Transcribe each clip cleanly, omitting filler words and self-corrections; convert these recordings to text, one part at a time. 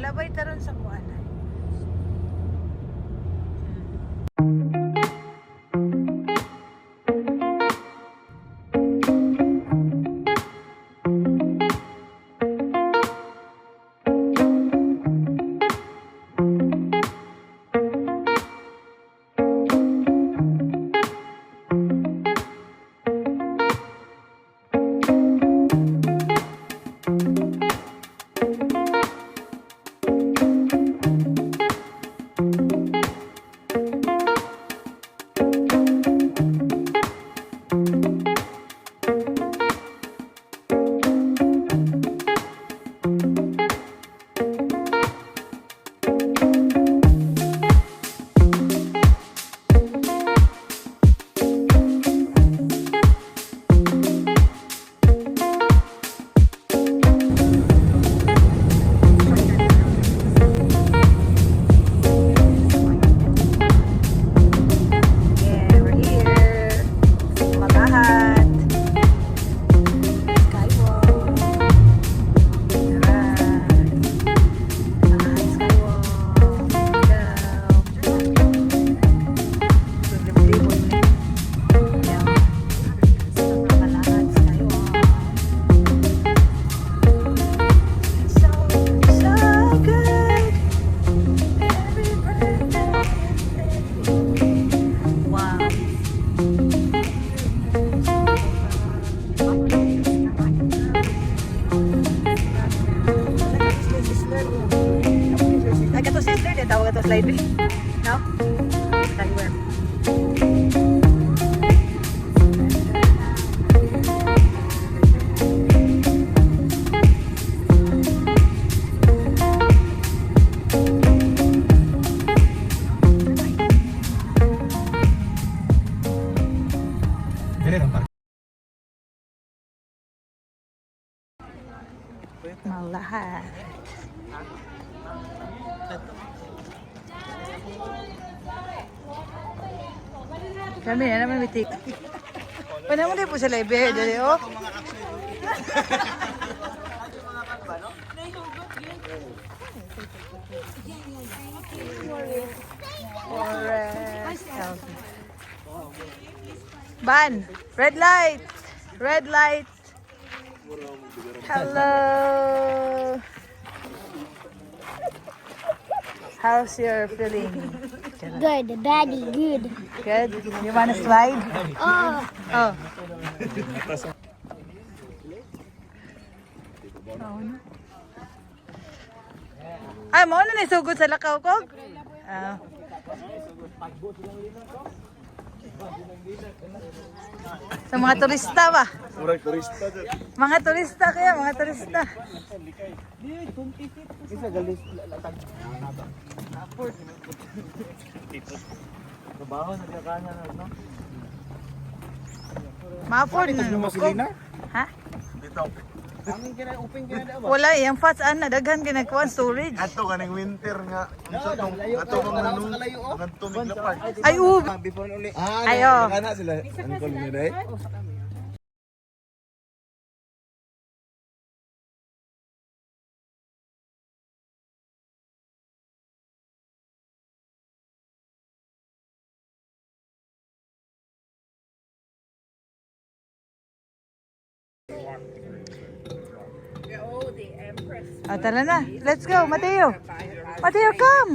Labay taron sa kuan. Slide no? Slide where? Malahat. Kami na naman mitik. Paano mo din po sa live dali oh. Ban, red light. Red light. Hello. How's your feeling? Good, daddy, good. Good. You wanna slide? Oh, Oh. Ay, mo na nisugod sa lakaw ko? Ah. Sa mga turista ba? Murag turista dyan. Mga turista kaya, mga turista. Isa galis latag. Trabaho nagkakana na no. Ma-afford na Ano ko. masilina? Ha? Dito. Amin kina open kina da ba? Wala, yung fats na daghan ginagkuhan storage. Ato kaning winter nga. Ato kang nanong ngadto miglapag. Ay, Before uli. Ayo. Kana sila. Ano ko niyo dai? Tara na. Let's go, Mateo. Mateo, come.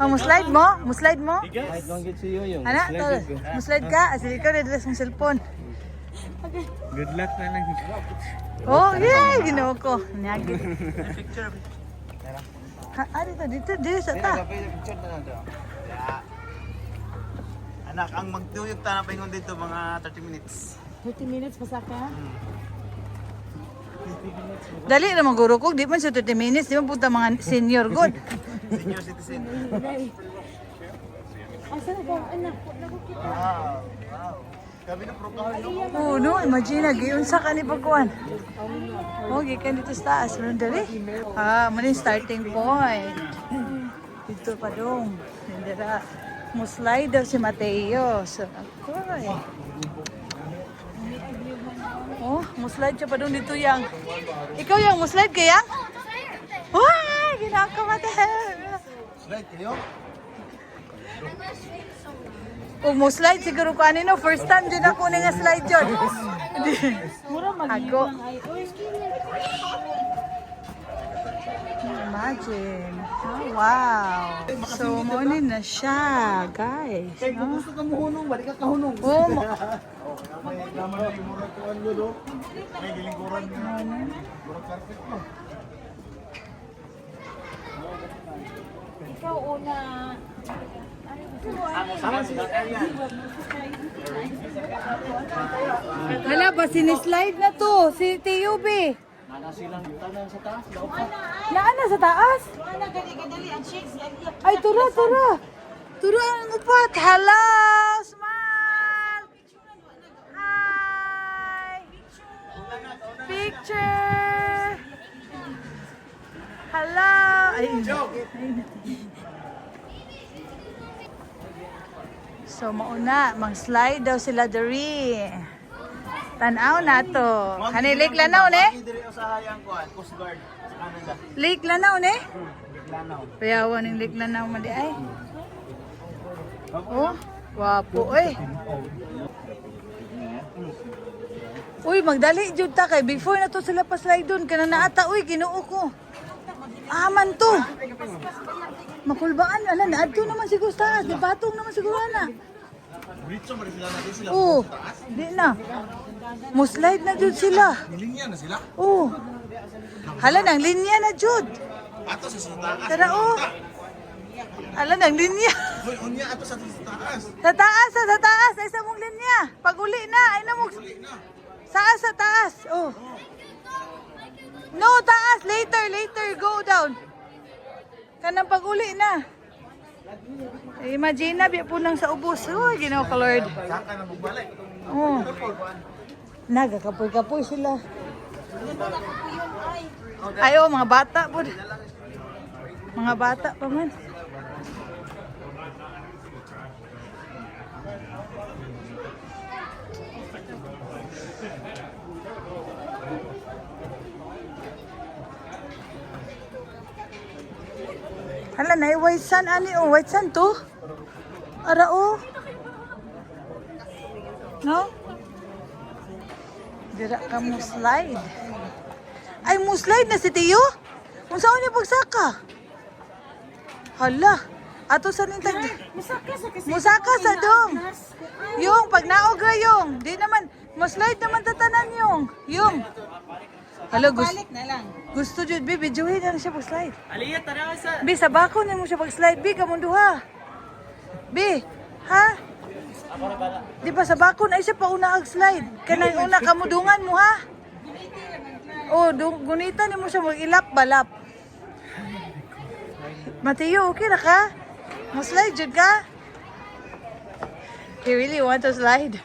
Oh, muslide mo? Muslide mo? Kahit long gid siyo yung. Ana, to. Muslide ka. Asili ka, redress mong cellphone. Good luck na lang. Oh, yay! Ginawa ko. Nyagit. Dito sa ta. Anak, ang magtuyog ta na paingon dito mga 30 minutes. 30 minutes pa sa ka? Dali na maguro ko. Di man sa 30 minutes. Di man punta mga senior good. Senior citizen. Asa na ka? Anak, Wow. Wow. Kami na program no. Oh, no. Imagine, giunsa ka ni Pagkuhan. Oh, gikan dito sa taas. Pero dali. Ah, muna yung starting point. dito pa dong. Nindira. Muslide daw si Mateo. So, akoy. Oh, muslide siya pa dong dito yang. Ikaw yang muslide kaya? Wah, ginaka Mateo. Slide kayo? Oh, muslide siguro ko anino. First time din ako nga slide yun. Mura Ako. mag-iwan ay. Uy, Imagine. Oh, wow. So, morning na siya, guys. Kaya kung gusto ka muhunong, balik ka kahunong. Oh, May laman na yung murag kuhan nyo do. May gilingkuran nyo. Murag carpet mo. ikaw una. Sama sila kaya. hala ba, sinislide na to. Si Teo B. Nana silang tanan sa taas. Naan na sa taas? Ana, gali-gali ang shakes. Ay, tura, tura. Tura ang upat. Hello, smile. Hi. Picture. Hello. Ay, so, mauna. Mang-slide daw sila diri. Tanaw na to. Hani, Lake Lanao, ne? Diri sa hayang kuhan, Coast Guard sa Canada. Lake Lanao, ne? Lanaw. Payawan ng Lake Lanao, madi ay. Oh, wapo, eh. Uy, magdali jud ta kay before na to sila pa slide doon kana naata uy Ginoo ko. Aman to. Makulbaan ala na adto naman siguro sa taas, di patong naman siguro ana. Britso ba sila natin sila? Oh, di na. Mo slide na jud sila. Nilinya na sila. Oh. Hala nang linya na jud. Ato sa taas. Tara oh. Hala nang linya. Hoy, unya ato sa taas. Sa taas ay sa mong linya. Paguli na ay na mo. Sa taas. Oh. No, taas. Later. Go down. Kanang pag-uli na. Imagine na, biya po nang sa ubos. Uy, Ginoo ka Lord. Saka na magbalik. Oh. Nagakapoy-kapoy sila. Ay, oh, mga bata po. Mga bata pa man. Hala na, white sun ani oh, white sun to. Ara oh. No? Dira ka mo slide. Ay, mo slide na si Tio? Kung saan niya pagsaka? Hala. Ato sa nintag. Musaka sa dong. Yung, pag naog ra yung. Di naman, mo slide naman tatanan yung. Hala, gusto jud bi videohin na siya pag-slide. Aliyat, tara sa. Bi, sa bako ni mo siya pag-slide. Bi, kamunduha. Bi, ha? Di ba sa bako na siya pa una ag-slide? Kanang una kamudungan mo, ha? Oh, gunita ni mo siya mag-ilap balap. Mateo, okay na ka? Mo-slide jud ka? You really want to slide?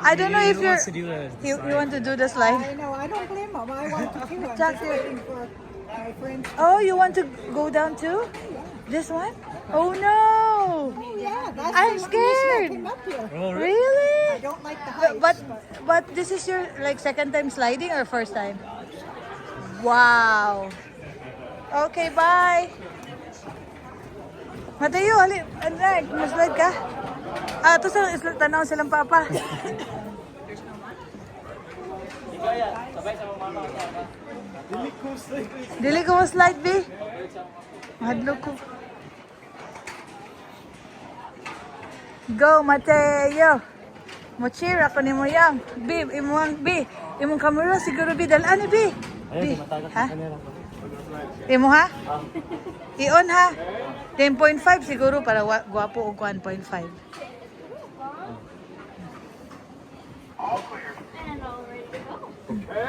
I don't know if you want to do the slide. I know, I don't blame him. I want to too. I'm Jack, just waiting for my friends. Oh, you want to go down too? This one? Oh no! Yeah, that's I'm the reason I scared. came up here. Oh, I Really? don't like the heights. But this is your like second time sliding or first time? Wow. Okay, bye. Mateo, hali, slide ka? Ah, ito sa tanaw silang papa. Dili ko mo slide, B. Mahadlok ko. Go, Mateo. Mo cheer ako ni mo yang. B, imong camera siguro B dalan ni B. B. Ha? Imo ha? I-on ha? 10.5 siguro para guwapo og 1.5.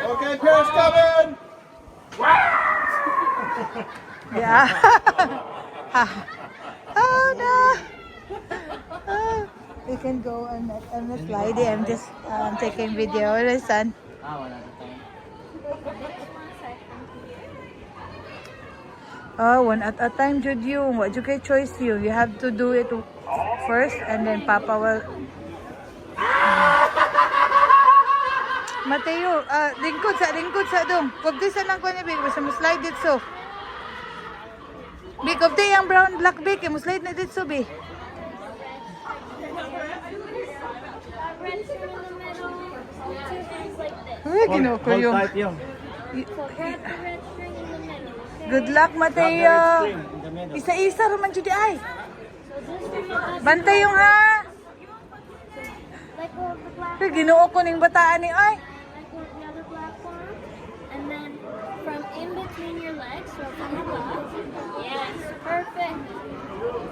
Okay, Pierce coming! Yeah. Oh no. We can go on the slide. I'm just taking video. Listen. One at a time, Jud yung. What you kay choice you? You have to do it first and then Papa will... Mateo, lingkod sa dong. Kubdi sa lang ko niya, Big. Basta mo slide it so. Big, kubdi yung brown black, Big. Mo slide na dit so, Big. Red string in the middle. Two things like this. Ay, ginoko Hold yung... tight yung. So grab the red string in the middle. Okay? Good luck, Grab the Mateo. red string in the middle. Isa-isa raman, Judy, ay. So this string is Bantay yung ha. let go of the black Ay, ginoo ko ning bataan ni, ay. let go of the other black one. And then from in between your legs, so from above. Yes, perfect.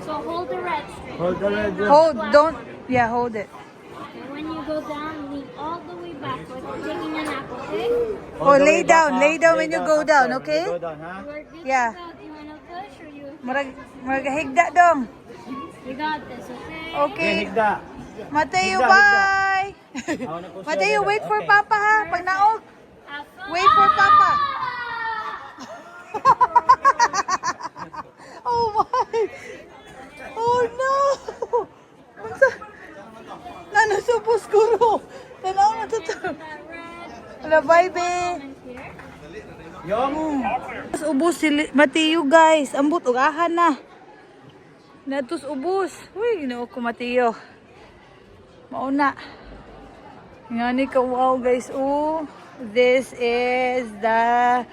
So hold the red string. Hold the red yung. Hold, don't... Yeah, hold it. And when you go down, lean all the way backwards. We're taking a nap, okay? Oh, Hold the lay way back, down. ha? Lay down when you go after. down, When okay? you go down, ha? We're good Yeah. to go. Do you want to push or you? Marag higda dong. You got this, okay? Okay, Okay. higda. Mateo, Higda, bye. Ako na po siya, Mateo, higda. wait for Okay. Papa ha. Pag naog, Have fun. wait for Papa. Oh my. Oh no. Unsa? Nanasubos guro. Tanaw na to. That red. Wala, bye, be. And here. Yung. Natus ubos si Mateo, guys. Ambot, ugahan na. Natus ubos. Uy, ginoo ko, Mateo. Mauna. Nga ni ka, wow, guys. Oh, this is the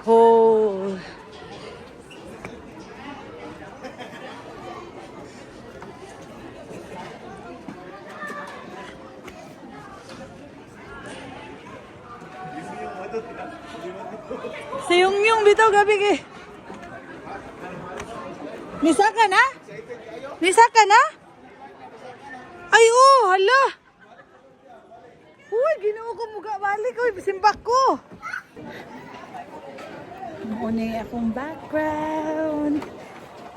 pole. Si Yung bitaw gabi kay. Nisa ka na? Nisa ka na? Ay oh, hala. Uy, ginoo ko muga balik oy, bisimbak ko. Muna akong background.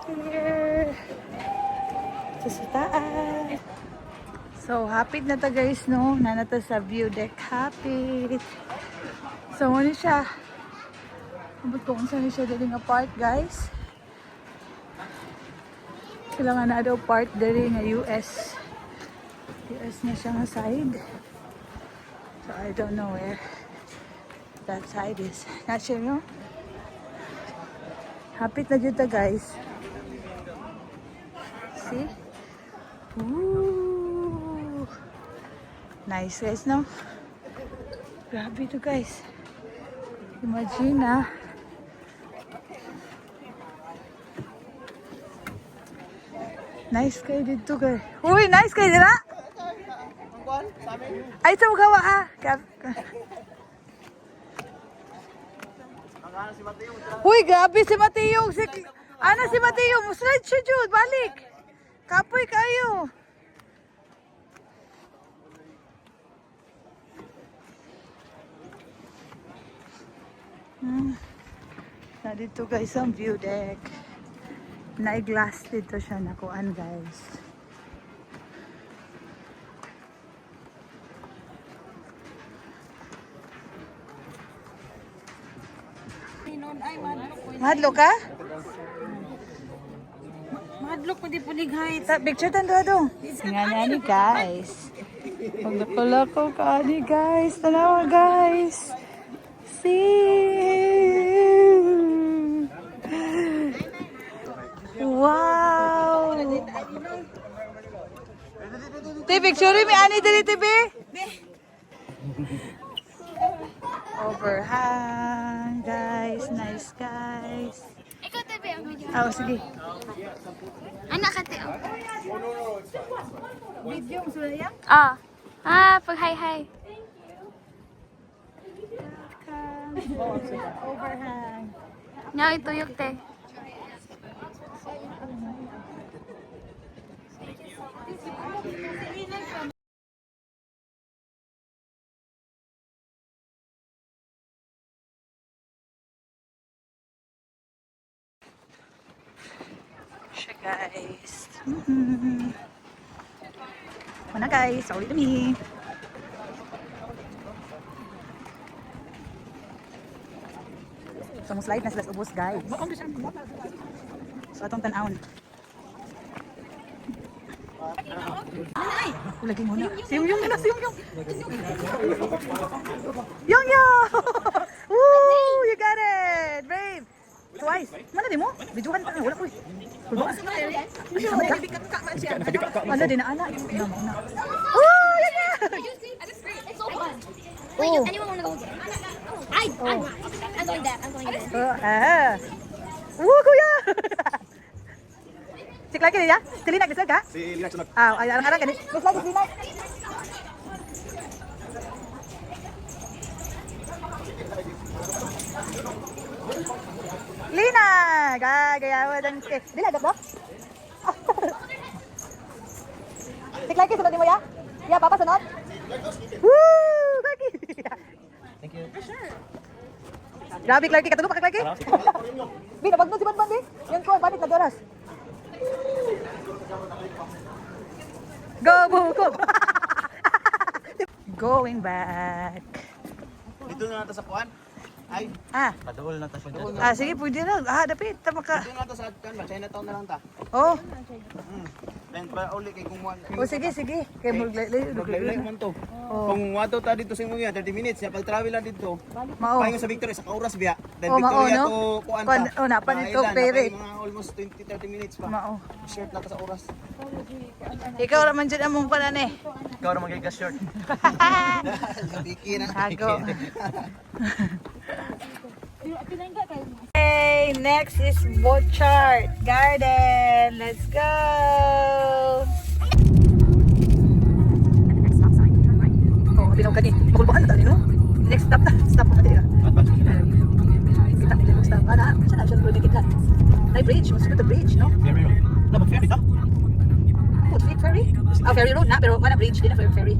Here. Sa taas. So, hapit na ta guys, no? Nanata sa view deck. Hapit. So, ano siya? Abot ko kung saan siya daling apart, guys. Kailangan na daw part dali nga US. US na siya nga side. So, I don't know where that side is. Not sure, no? Hapit na dito, guys. See? Ooh. Nice, guys, no? Grabe to, guys. Imagine, ah. Nice kayo dito, guys. Uy, nice kayo dito, ay, ito magawa, ah. Uy, grabe si Mateo. Ano si Mateo? Muslide siya, Jude. Balik. Kapoy kayo. Na dito guys ang view deck. Na-glass dito siya nakuan guys. Madlo ka? Madlock pa di po lighay. Picture tando dong. Nga ni guys. Maglako-lako ka ni guys. Tanawa guys. See. Wow. Te picture mi ani diri tibi. Overhang guys. Nice guys. Ikaw tabi ang video. Oh, sige. Anak ka tayo. Video mo sila yan? Pag hi. Overhang. No, ituyok te. Siya guys. Mana guys, sorry to me. So So, mo slide na sila sa ubos, guys. So, atong tanawon. Ay! Ulagin mo na. Si Yung na, si Yung. Yung! Woo! You got it! Brave! Twice. Mana di mo? Bijuhan pa. Wala ko eh. Ano din na ana? Oh! Yan yan! It's so fun. Wait, Oh. anyone want to go again? I'm going there. I'm going there. Woo, kuya! Cik lagi ya? Celina ke ka? Si Lina sunod. Ah, arang-arang kan. Terus lagi Celina. Lina, gagayawa dan ke. Dili agad ba? Cik lagi sunod mo ya? Ya, papa sunod. Woo, lagi. Thank you. Grabe, Clarky. Katulog pa ka, Clarky? Bi, nabagno si Banban, Bi. Yan ko, banit na doras. Go, Bukog! Going back. Dito na natin sa kuan. Ay, Ah, padol na tayo dyan. sige, pwede na. Dapit. Tama ka. Dito na natin sa kuan ba? Chinatown na lang ta. Oh, Then pa uli kay kung sige. Kaya Maglay man to. Kung wato ta dito sa imong 30 minutes, ya pag travel na dito. Mao. Pahingo sa Victoria sa kauras biya. Then Oh, mao, Victoria no? to kuan Pan- ta. oh, napan Mga ito, ilan, pere. napay mga almost 20-30 minutes pa. Mao. Short na ta sa oras. Ikaw naman dyan among panan eh. Ikaw ra magigas short. Biki na. Tago. Okay, next is Bochart Garden. Let's go. Oh, tinaw ka ni. Makulbaan na tayo, no? Next stop na. Stop mo na tayo. Kita kita yung stop. Saan siya pwede kita? Ay, bridge. Mas good the bridge, no? Dapat ferry ta. Food feet ferry? Ah, ferry road na, pero wala bridge. Di na ferry.